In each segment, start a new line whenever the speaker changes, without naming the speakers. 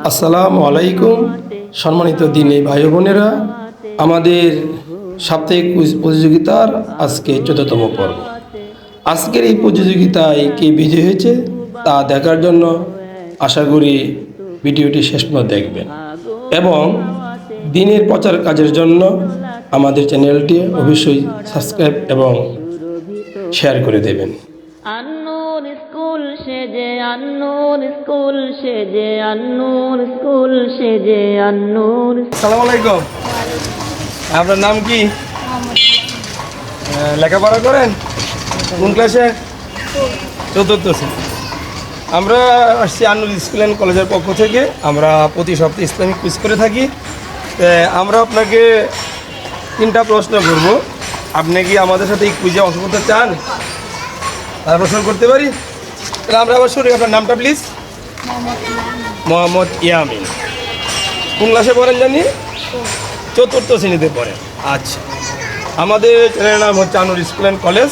আসসালামু আলাইকুম সম্মানিত দিনী ভাই বোনেরা, আমাদের সাপ্তাহিক কুইজ প্রতিযোগিতার আজকে 14তম পর্ব। আজকের এই প্রতিযোগিতায় কে বিজয়ী হয়েছে তা দেখার জন্য আশা করি ভিডিওটি শেষ পর্যন্ত দেখবেন এবং দিনের প্রচার কাজের জন্য আমাদের চ্যানেলটি অবশ্যই সাবস্ক্রাইব এবং শেয়ার করে দেবেন।
আন্নুর স্কুল সেজে আন্নুর স্কুল সেজে আন্নুর স্কুল সেজে আন্নুর।
আসসালামু আলাইকুম, আপনার নাম কি? লেখাপড়া করেন? কোন ক্লাসে? চতুর্থ শ্রেণী। আমরা আসছি আন্নুর স্কুল অ্যান্ড কলেজের পক্ষ থেকে। আমরা প্রতি সপ্তাহে ইসলামিক কুইজ করে থাকি। আমরা আপনাকে 3টা প্রশ্ন করব। আপনি কি আমাদের সাথে এই কুইজে অংশ করতে চান? তার প্রশ্ন করতে পারি? তাহলে আমরা আবার শুরু। আপনার নামটা প্লিজ? মোহাম্মদ ইয়ামিন। কোন ক্লাসে পড়েন জানি? চতুর্থ শ্রেণীতে পড়েন। আচ্ছা, আমাদের চ্যানেলের নাম হচ্ছে আন্নুর স্কুল অ্যান্ড কলেজ।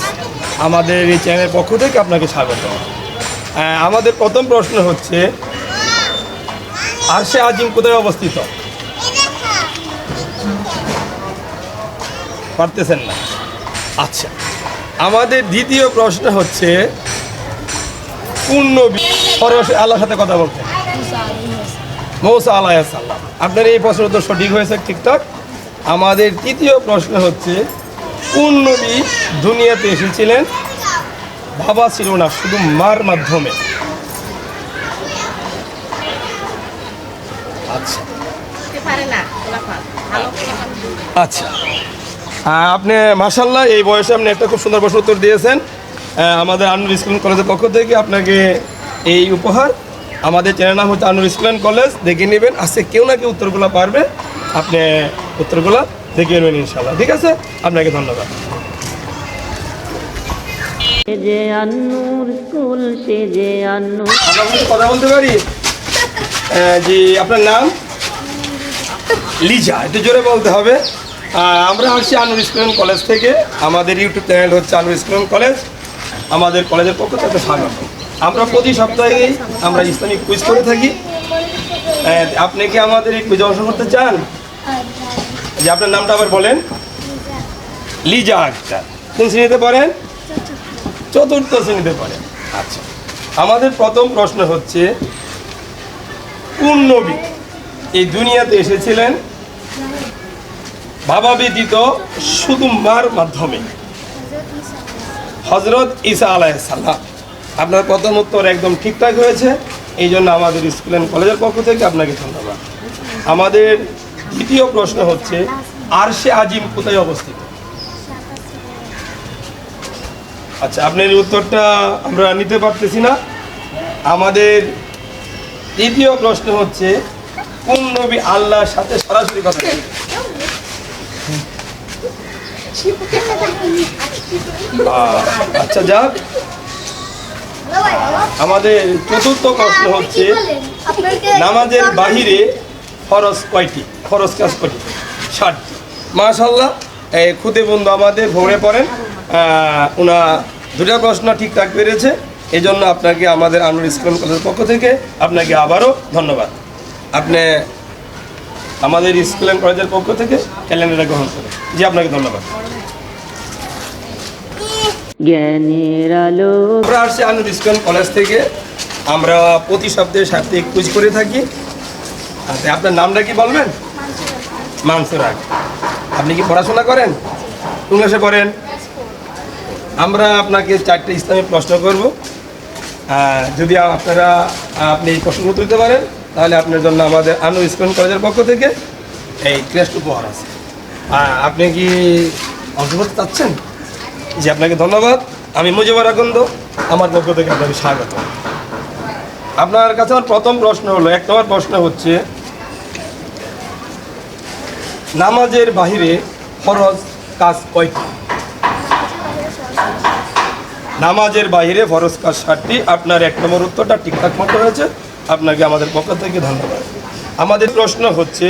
আমাদের এই চ্যানেলের পক্ষ থেকে আপনাকে স্বাগত। আমাদের প্রথম প্রশ্ন হচ্ছে, আরশে আজিম কোথায় অবস্থিত? পারতেছেন না? আচ্ছা, আমাদের দ্বিতীয় প্রশ্ন হচ্ছে, কোন নবী সরাসরি আল্লাহর সাথে কথা বলতেন? মূসা আলাইহিস সালাম। আপনার এই প্রশ্ন তো সঠিক হয়েছে, ঠিকঠাক। আমাদের তৃতীয় প্রশ্ন হচ্ছে, কোন নবী দুনিয়াতে এসেছিলেন বাবা ছিল না, শুধু মার মাধ্যমে? আচ্ছা আচ্ছা, আপনি মাশাআল্লাহ এই বয়সে আপনি একটা খুব সুন্দর প্রশ্ন উত্তর দিয়েছেন। আমাদের আন্নুর স্কুল কলেজের পক্ষ থেকে আপনাকে এই উপহার। আমাদের চ্যানেল নাম হচ্ছে আন্নুর স্কুল অ্যান্ড কলেজ। দেখে নেবেন, আজকে কেউ না কেউ উত্তরগুলো পারবে। আপনি উত্তরগুলো দেখে নেবেন ইনশাআল্লাহ। ঠিক আছে, আপনাকে ধন্যবাদ।
সেজে আন্নুর স্কুল সেজে আন্নুর।
আমরা কথা বলতে পারি? জি, আপনার নাম? লিজা। একটু জোরে বলতে হবে। আমরা আসছি আন্নুর স্কুল অ্যান্ড কলেজ থেকে। আমাদের ইউটিউব চ্যানেল হচ্ছে আন্নুর স্কুল অ্যান্ড কলেজ। আমাদের কলেজের পক্ষ থেকে স্বাগত। আমরা প্রতি সপ্তাহে আমরা ইসলামিক কুইজ করে থাকি। আপনি কি আমাদের এই কুইজে অংশ করতে চান? যে আপনার নামটা আবার বলেন। লিজা আক্তার। কোন শ্রেণীতে পড়েন? চতুর্থ শ্রেণীতে পড়েন। আচ্ছা, আমাদের প্রথম প্রশ্ন হচ্ছে, কোন নবী এই দুনিয়াতে এসেছিলেন বাবা ব্যতীত শুধু মার মাধ্যমে? হযরত ঈসা আলাইহিস সালাম। আপনার প্রথম উত্তর একদম ঠিকঠাক হয়েছে, এই জন্য আমাদের স্কুল অ্যান্ড কলেজের পক্ষ থেকে আপনাকে ধন্যবাদ। আমাদের দ্বিতীয় প্রশ্ন হচ্ছে, আরশে আজিম কোথায় অবস্থিত? আচ্ছা, আপনার উত্তরটা আমরা নিতে পারতেছি না। আমাদের তৃতীয় প্রশ্ন হচ্ছে, কোন নবী আল্লাহর সাথে সরাসরি কথা বলেন? আচ্ছা, যাক। আমাদের চতুর্থ প্রশ্ন হচ্ছে, নামাজের বাহিরে ফরজ কয়টি? ফরজ কাজ কয়টি? 60। মাশাআল্লাহ, এই খুদে বন্ধু আমাদের ভোরে পড়েন, ওনা 2টা প্রশ্ন ঠিকঠাক পেরেছে। এই জন্য আপনাকে আমাদের আন্নুর স্কুল কলেজের পক্ষ থেকে আপনাকে আবারও ধন্যবাদ। আপনি আমাদের স্কুল অ্যান্ড কলেজের পক্ষ থেকে ক্যালেন্ডারটা গ্রহণ করেন। জি, আপনাকে ধন্যবাদ।
জ্ঞানের আলো।
আমরা আসছি আন্নুর স্কুল কলেজ থেকে। আমরা প্রতি সপ্তাহে সাপ্তাহিক কুইজ করে থাকি। আচ্ছা, আপনার নামটা কি বলবেন? মানসুর আগ। আপনি কি পড়াশোনা করেন? কোন ক্লাসে পড়েন? আমরা আপনাকে 4টে ইসলামিক প্রশ্ন করব। যদি আপনি এই প্রশ্ন উত্তর দিতে পারেন, তাহলে আপনার জন্য আমাদের আন্নুর স্কুল কলেজের পক্ষ থেকে এই ক্রেস্ট উপহার আছে। আপনি কি অংশ করতে চাচ্ছেন? জি, আপনাকে ধন্যবাদ। আমি মুজিবুর আকন্দ, আমার পক্ষ থেকে আপনাকে স্বাগত। আপনার কাছে আমার প্রথম প্রশ্ন হলো, 1 নম্বর প্রশ্ন হচ্ছে, নামাজের বাহিরে ফরজ কাজ কয়টি? নামাজের বাহিরে ফরজ কাজ 60টি। আপনার 1 নম্বর উত্তরটা ঠিকঠাক মতো হয়েছে, আপনাকে আমাদের পক্ষ থেকে ধন্যবাদ। আমাদের প্রশ্ন হচ্ছে,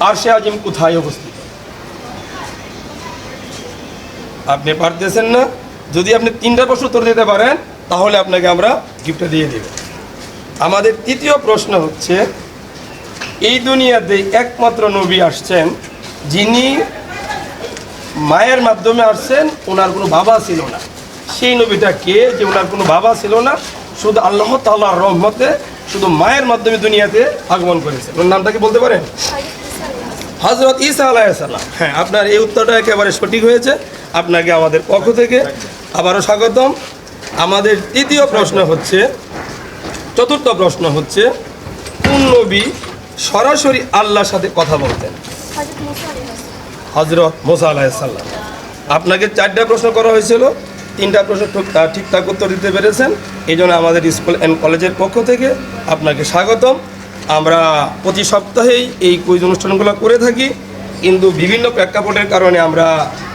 আরশে আজিম কোথায় অবস্থিত? আপনি পারতেছেন না। যদি আপনি 3টা প্রশ্ন উত্তর দিতে পারেন, তাহলে আপনাকে আমরা গিফটটা দিয়ে দেব। আমাদের তৃতীয় প্রশ্ন হচ্ছে, এই দুনিয়াতে একমাত্র নবী আসছেন যিনি মায়ের মাধ্যমে আসছেন, ওনার কোনো বাবা ছিল না। সেই নবীটা কে যে ওনার কোনো বাবা ছিল না, শুধু আল্লাহ তাআলার রহমতে শুধু মায়ের মাধ্যমে দুনিয়াতে আগমন করেছে। ওর নামটা কি বলতে পারেন? হযরত ঈসা আলাইহিস সালাম। হ্যাঁ, আপনার এই উত্তরটা একেবারে সঠিক হয়েছে। আপনাকে আমাদের পক্ষ থেকে আবারও স্বাগতম। আমাদের চতুর্থ প্রশ্ন হচ্ছে কোন নবী সরাসরি আল্লাহর সাথে কথা বলতেন? হযরত মুসা আলাইহিস সালাম। আপনাকে 4টা প্রশ্ন করা হয়েছিল, 3টা প্রশ্ন ঠিকঠাক উত্তর দিতে পেরেছেন। এই জন্য আমাদের স্কুল অ্যান্ড কলেজের পক্ষ থেকে আপনাকে স্বাগতম। আমরা প্রতি সপ্তাহেই এই কুইজ অনুষ্ঠানগুলো করে থাকি, কিন্তু বিভিন্ন প্রেক্ষাপটের কারণে আমরা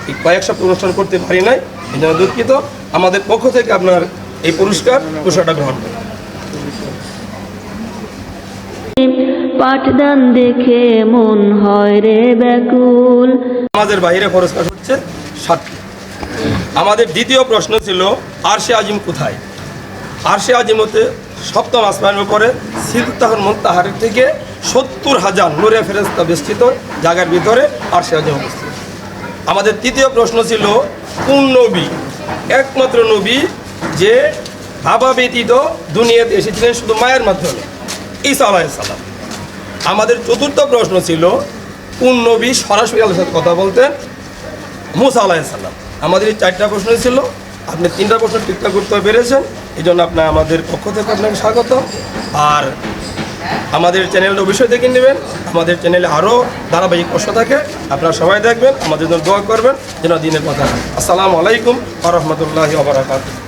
এই কয়েক সপ্তাহ অনুষ্ঠান করতে পারি নাই, এই জন্য দুঃখিত। আমাদের পক্ষ থেকে আপনার এই পুরস্কারটা গ্রহণ করুন।
পাঠদান দেখে মন হয় রে ব্যাকুল।
আমাদের বাইরে পুরস্কার হচ্ছে 7টি। আমাদের দ্বিতীয় প্রশ্ন ছিল আরশে আজিম কোথায়? আরশে আজিমতে 7ম আসমানের উপরে সিদরাতুল মুনতাহার থেকে 70,000 নূরে ফেরেশতা বেষ্টিত জায়গার ভিতরে আরশে আজিম অবস্থিত। আমাদের তৃতীয় প্রশ্ন ছিল কোন নবী একমাত্র নবী যে বাবা ব্যতীত দুনিয়াতে এসেছিলেন শুধু মায়ের মাধ্যমে? ঈসা আলাইহিস সালাম। আমাদের চতুর্থ প্রশ্ন ছিল কোন নবী সরাসরি আল্লাহর সাথে কথা বলতেন? মুসা আলাইহিস সালাম। আমাদের এই 4টা প্রশ্ন ছিল, আপনি 3টা প্রশ্ন ঠিকঠাক করতে পেরেছেন, এই জন্য আপনার আমাদের পক্ষ থেকে আপনাকে স্বাগত। আর আমাদের চ্যানেলটা অবশ্যই দেখে নেবেন। আমাদের চ্যানেলে আরও ধারাবাহিক প্রশ্ন থাকে, আপনারা সবাই দেখবেন, আমাদের জন্য দোয়া করবেন যেন দিনের কথা। আসসালামু আলাইকুম ওয়া রাহমাতুল্লাহি ওয়া বারাকাতুহু।